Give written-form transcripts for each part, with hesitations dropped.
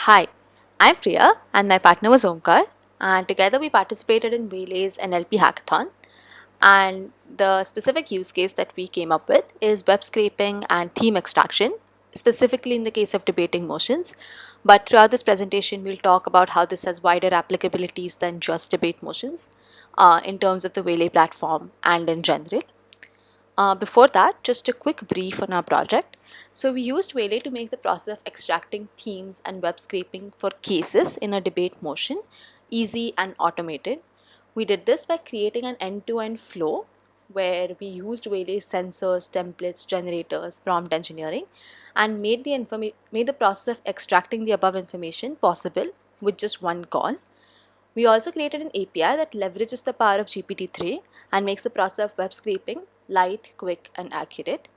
Hi, I'm Priya and my partner was Omkar, and together we participated in Waylay's NLP hackathon. And the specific use case that we came up with is web scraping and theme extraction, specifically in the case of debating motions. But throughout this presentation, we'll talk about how this has wider applicabilities than just debate motions in terms of the Waylay platform and in general. Before that, just a quick brief on our project. So we used Waylay to make the process of extracting themes and web scraping for cases in a debate motion easy and automated. We did this by creating an end-to-end flow where we used Waylay's sensors, templates, generators, prompt engineering, and made the process of extracting the above information possible with just one call. We also created an API that leverages the power of GPT-3 and makes the process of web scraping light, quick, and accurate.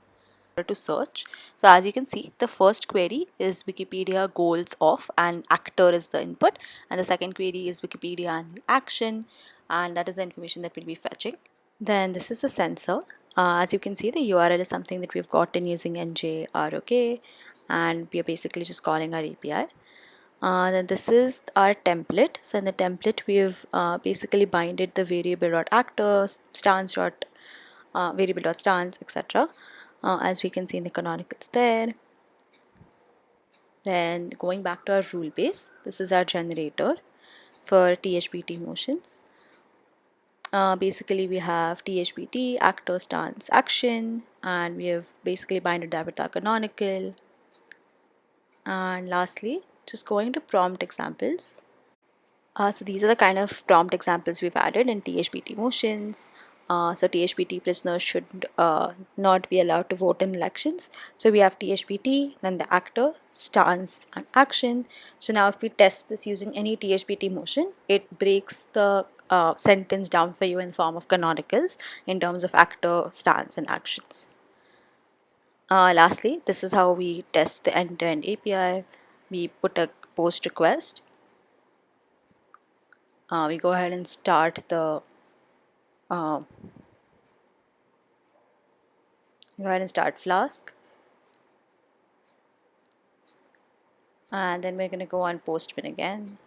To search. So as you can see, the first query is Wikipedia goals of and actor is the input, and the second query is Wikipedia and the action, and that is the information that we'll be fetching. Then this is the sensor. As you can see, the URL is something that we've gotten using NJROK, and we are basically just calling our API. Then this is our template. So in the template, we've basically binded the variable.actor, variable.stance, etc. As we can see in the canonicals there. Then going back to our rule base, this is our generator for THBT motions. Basically, we have THBT, actor, stance, action, and we have basically binded that with our canonical. And lastly, just going to prompt examples. So these are the kind of prompt examples we've added in THBT motions. So THBT prisoners should not be allowed to vote in elections. So we have THBT, then the actor, stance, and action. So now if we test this using any THBT motion, it breaks the sentence down for you in the form of canonicals in terms of actor, stance, and actions. Lastly, this is how we test the end-to-end API. We put a post request. We go ahead and start the Flask, and then we're going to go on Postman again.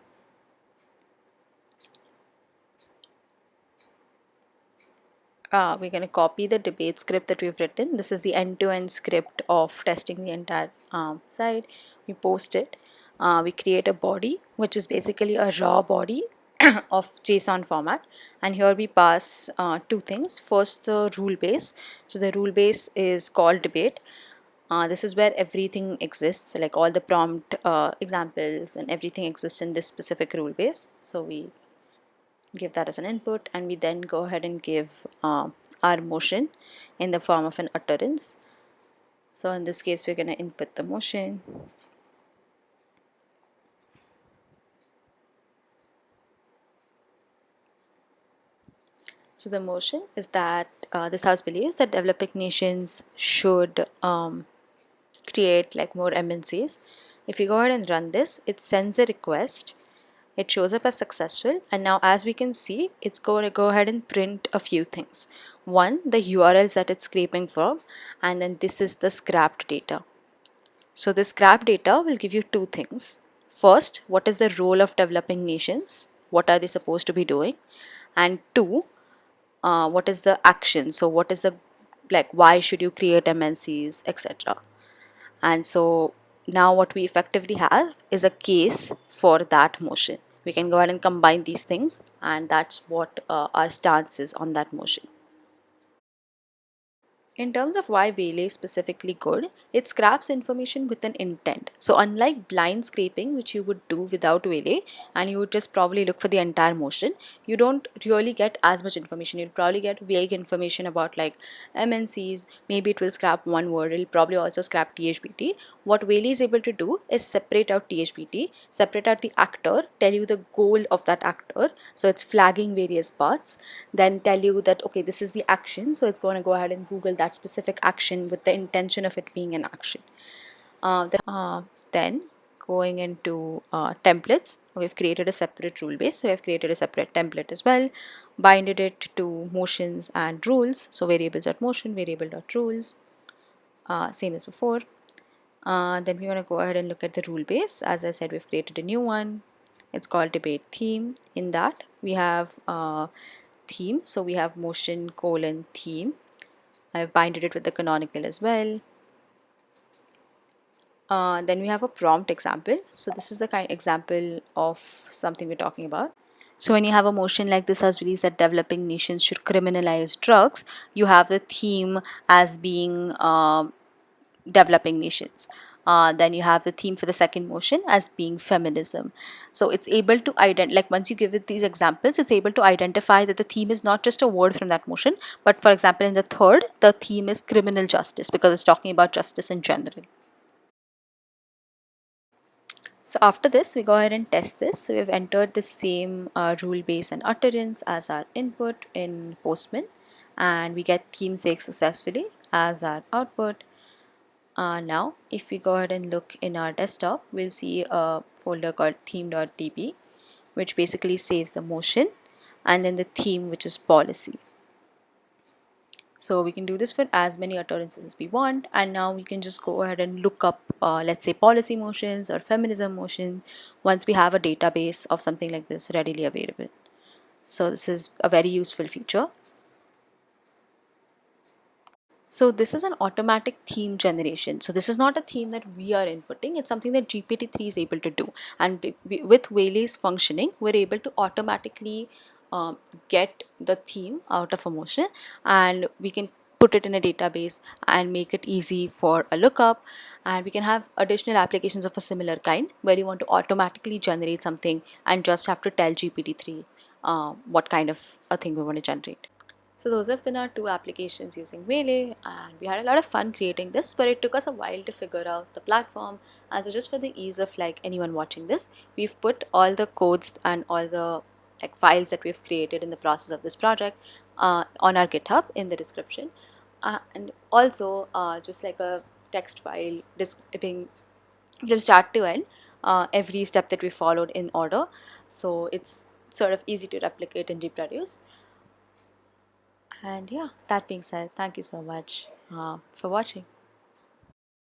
We're going to copy the debate script that we've written. This is the end-to-end script of testing the entire site. We post it. We create a body, which is basically a raw body of JSON format, and here we pass two things. First, the rule base. So the rule base is called debate. This is where everything exists, like all the prompt examples and everything exists in this specific rule base. So we give that as an input, and we then go ahead and give our motion in the form of an utterance. So in this case, we're going to input the motion. So the motion is that this house believes that developing nations should create like more MNCs. If you go ahead and run this, it sends a request. It shows up as successful, and now as we can see, it's going to go ahead and print a few things. One, the URLs that it's scraping from, and then this is the scrapped data. So the scrapped data will give you two things. First, what is the role of developing nations? What are they supposed to be doing? And two, what is the action? So what is the, like, why should you create MNCs, etc. And so now what we effectively have is a case for that motion. We can go ahead and combine these things, and that's what our stance is on that motion. In terms of why Waylay is specifically good, it scraps information with an intent. So unlike blind scraping, which you would do without Waylay, and you would just probably look for the entire motion, you don't really get as much information. You'll probably get vague information about like MNCs, maybe it will scrap one word, it'll probably also scrap THBT. What Waylay is able to do is separate out THBT, separate out the actor, tell you the goal of that actor, so it's flagging various parts, then tell you that okay, this is the action, so it's going to go ahead and Google that specific action with the intention of it being an action. Then going into templates, we've created a separate rule base, so we've created a separate template as well, binded it to motions and rules, so variables.motion, variable.rules, same as before. Then we want to go ahead and look at the rule base. As I said, we've created a new one. It's called debate theme. In that we have theme. So we have motion colon theme. I've binded it with the canonical as well. Then we have a prompt example. So this is the kind example of something we're talking about. So when you have a motion like this has released that developing nations should criminalize drugs, you have the theme as being developing nations. Then you have the theme for the second motion as being feminism. So it's able to like once you give it these examples, it's able to identify that the theme is not just a word from that motion, but for example in the third, the theme is criminal justice because it's talking about justice in general. So after this, we go ahead and test this. So we've entered the same rule base and utterance as our input in Postman, and we get theme 6 successfully as our output. Now, if we go ahead and look in our desktop, we'll see a folder called theme.db, which basically saves the motion, and then the theme, which is policy. So we can do this for as many utterances as we want, and now we can just go ahead and look up, let's say, policy motions or feminism motions once we have a database of something like this readily available. So this is a very useful feature. So this is an automatic theme generation. So this is not a theme that we are inputting. It's something that GPT-3 is able to do. And with Waylay's functioning, we're able to automatically get the theme out of a motion, and we can put it in a database and make it easy for a lookup. And we can have additional applications of a similar kind where you want to automatically generate something and just have to tell GPT-3 what kind of a thing we want to generate. So those have been our two applications using Waylay, and we had a lot of fun creating this, but it took us a while to figure out the platform. And so just for the ease of like anyone watching this, we've put all the codes and all the like files that we've created in the process of this project on our GitHub in the description. And also just like a text file describing from start to end every step that we followed in order. So it's sort of easy to replicate and reproduce. And yeah, that being said, thank you so much for watching.